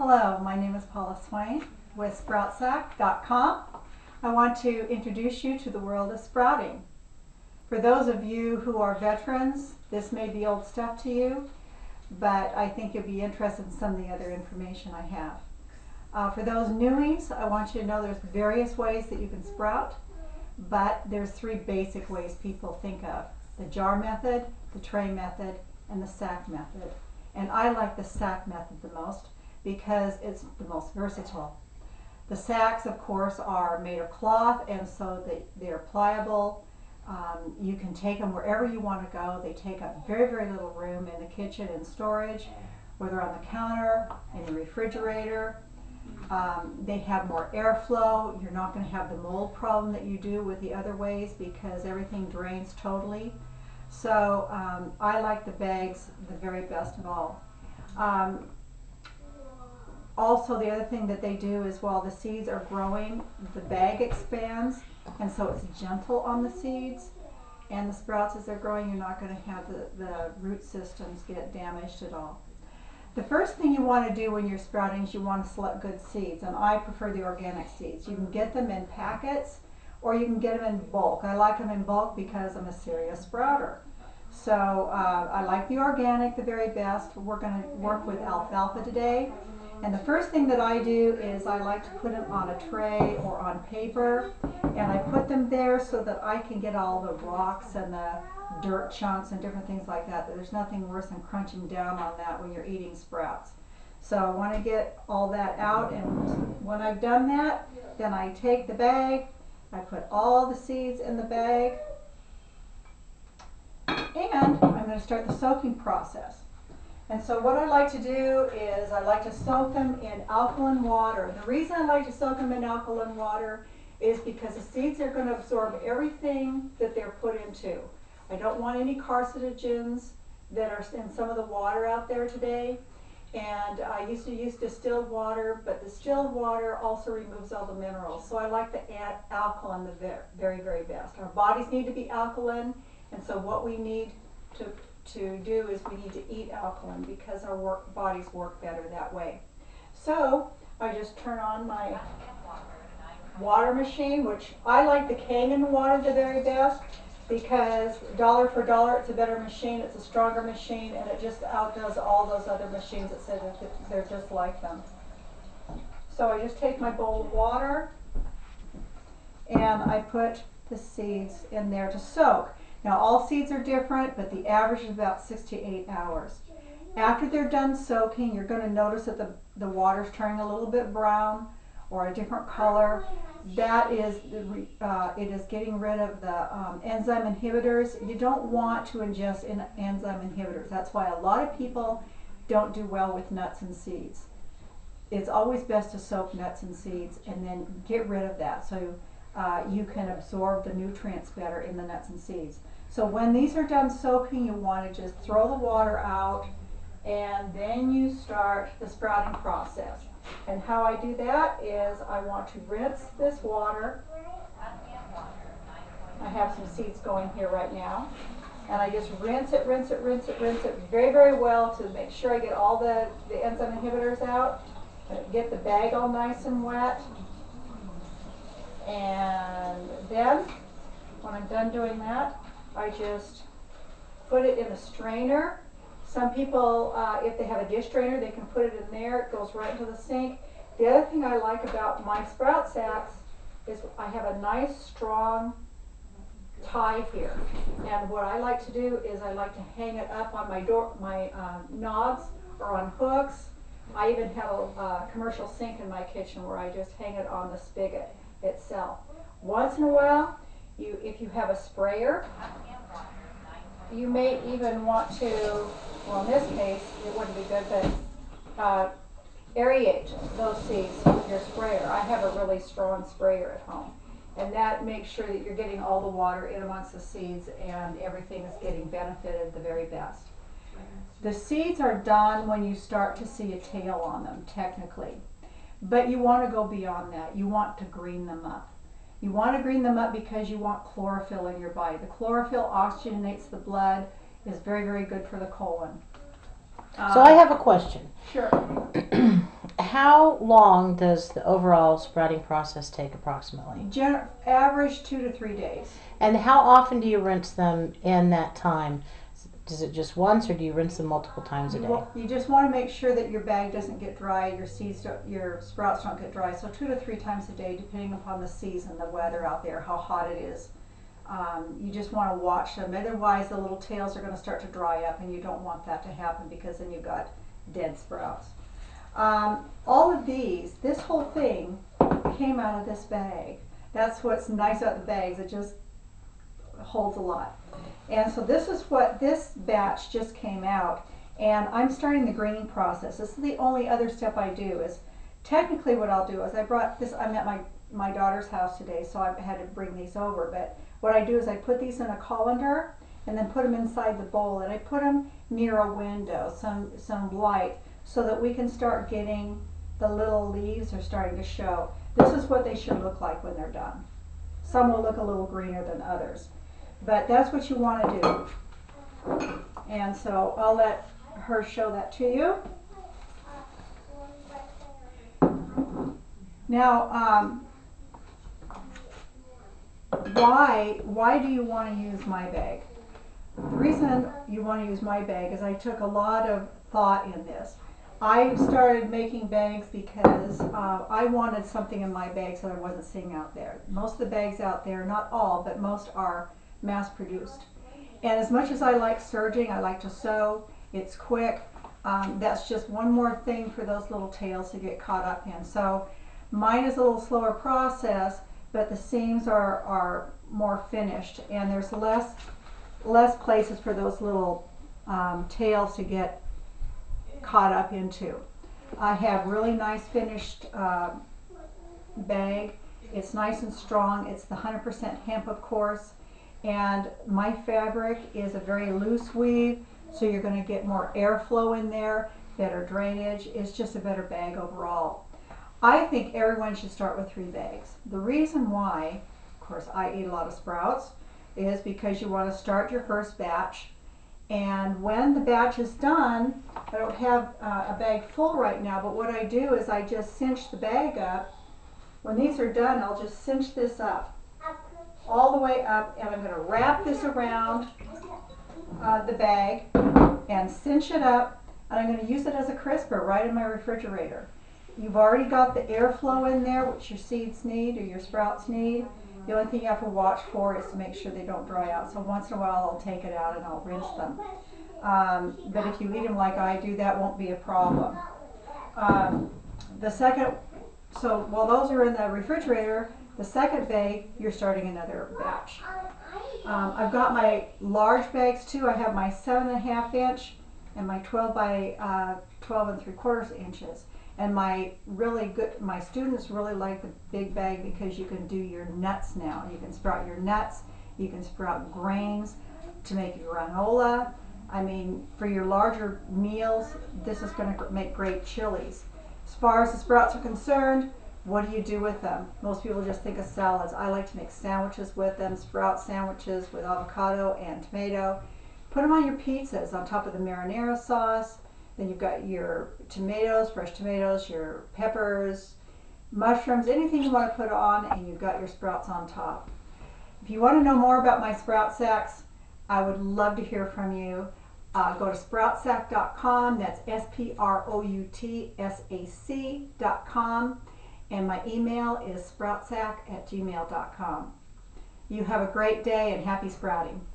Hello, my name is Paula Swain with SproutSac.com. I want to introduce you to the world of sprouting. For those of you who are veterans, this may be old stuff to you, but I think you'll be interested in some of the other information I have. For those newbies, I want you to know there's various ways that you can sprout, but there's three basic ways people think of: the jar method, the tray method, and the sack method. And I like the sack method the most because it's the most versatile. The sacks, of course, are made of cloth, and so they're pliable. You can take them wherever you want to go. They take up very, very little room in the kitchen and storage, whether on the counter, in the refrigerator. They have more airflow. You're not going to have the mold problem that you do with the other ways because everything drains totally. So I like the bags the very best of all. Also, the other thing that they do is while the seeds are growing, the bag expands, and so it's gentle on the seeds. And the sprouts, as they're growing, you're not going to have the root systems get damaged at all. The first thing you want to do when you're sprouting is you want to select good seeds, and I prefer the organic seeds. You can get them in packets, or you can get them in bulk. I like them in bulk because I'm a serious sprouter. So I like the organic the very best. We're going to work with alfalfa today. And the first thing that I do is I like to put them on a tray or on paper, and I put them there so that I can get all the rocks and the dirt chunks and different things like that. There's nothing worse than crunching down on that when you're eating sprouts. So I want to get all that out, and when I've done that, then I take the bag, I put all the seeds in the bag, and I'm going to start the soaking process. And so what I like to do is I like to soak them in alkaline water. The reason I like to soak them in alkaline water is because the seeds are going to absorb everything that they're put into. I don't want any carcinogens that are in some of the water out there today. And I used to use distilled water, but distilled water also removes all the minerals. So I like to add alkaline the very, very best. Our bodies need to be alkaline, and so what we need to do is we need to eat alkaline because our bodies work better that way. So I just turn on my water machine, which I like the Kangen water the very best because dollar for dollar it's a better machine, it's a stronger machine, and it just outdoes all those other machines that say that they're just like them. So I just take my bowl of water and I put the seeds in there to soak. Now all seeds are different, but the average is about 6 to 8 hours. After they're done soaking, you're going to notice that the water's turning a little bit brown or a different color. That is, it is getting rid of the enzyme inhibitors. You don't want to ingest enzyme inhibitors. That's why a lot of people don't do well with nuts and seeds. It's always best to soak nuts and seeds and then get rid of that so you can absorb the nutrients better in the nuts and seeds. So when these are done soaking, you want to just throw the water out, and then you start the sprouting process. And how I do that is I want to rinse this water. I have some seeds going here right now. And I just rinse it very, very well to make sure I get all the enzyme inhibitors out. Get the bag all nice and wet. And then, when I'm done doing that, I just put it in a strainer. Some people, if they have a dish strainer, they can put it in there. It goes right into the sink. The other thing I like about my sprout sacks is I have a nice, strong tie here. And what I like to do is I like to hang it up on my knobs or on hooks. I even have a commercial sink in my kitchen where I just hang it on the spigot itself. Once in a while, if you have a sprayer, you may even want to, well in this case it wouldn't be good, but aerate those seeds with your sprayer. I have a really strong sprayer at home, and that makes sure that you're getting all the water in amongst the seeds and everything is getting benefited the very best. The seeds are done when you start to see a tail on them, technically. But you want to go beyond that. You want to green them up. You want to green them up because you want chlorophyll in your body. The chlorophyll oxygenates the blood, is very, very good for the colon. So I have a question. Sure. how long does the overall sprouting process take approximately? Average 2 to 3 days. And how often do you rinse them in that time? Is it just once, or do you rinse them multiple times a day? You just want to make sure that your bag doesn't get dry, your sprouts don't get dry. So 2 to 3 times a day, depending upon the season, the weather out there, how hot it is. You just want to watch them. Otherwise, the little tails are going to start to dry up, and you don't want that to happen because then you've got dead sprouts. All of these, this whole thing came out of this bag. That's what's nice about the bags. It just holds a lot. And so this is what this batch just came out, and I'm starting the greening process. This is the only other step I do. Is technically what I'll do is I brought this, I'm at my daughter's house today, so I had to bring these over, but what I do is I put these in a colander and then put them inside the bowl, and I put them near a window, some light, so that we can start getting the little leaves are starting to show. This is what they should look like when they're done. Some will look a little greener than others, but that's what you want to do. And so I'll let her show that to you. Now, why do you want to use my bag? The reason you want to use my bag is I took a lot of thought in this. I started making bags because I wanted something in my bags that I wasn't seeing out there. Most of the bags out there, not all, but most are mass produced. And as much as I like serging, I like to sew, it's quick. That's just one more thing for those little tails to get caught up in. So mine is a little slower process, but the seams are more finished, and there's less places for those little tails to get caught up into. I have really nice finished bag. It's nice and strong. It's the 100% hemp, of course, and my fabric is a very loose weave, so you're going to get more airflow in there, better drainage. It's just a better bag overall. I think everyone should start with 3 bags. The reason why, of course, I eat a lot of sprouts, is because you want to start your first batch, and when the batch is done, I don't have a bag full right now, but what I do is I just cinch the bag up. When these are done, I'll just cinch this up, all the way up, and I'm going to wrap this around the bag and cinch it up, and I'm going to use it as a crisper right in my refrigerator. You've already got the airflow in there, which your seeds need or your sprouts need. The only thing you have to watch for is to make sure they don't dry out. So once in a while I'll take it out and I'll rinse them. But if you eat them like I do, that won't be a problem. So while those are in the refrigerator, the second bag, you're starting another batch. I've got my large bags too. I have my 7.5 inch and my 12 by 12 3/4 inches. And my students really like the big bag because you can do your nuts now. You can sprout your nuts, you can sprout grains to make your granola. I mean, for your larger meals, this is going to make great chilies. As far as the sprouts are concerned, what do you do with them? Most people just think of salads. I like to make sandwiches with them, sprout sandwiches with avocado and tomato. Put them on your pizzas on top of the marinara sauce. Then you've got your tomatoes, fresh tomatoes, your peppers, mushrooms, anything you want to put on, and you've got your sprouts on top. If you want to know more about my SproutSacs, I would love to hear from you. Go to SproutSac.com, that's SproutSac.com, and my email is SproutSac@gmail.com. You have a great day and happy sprouting.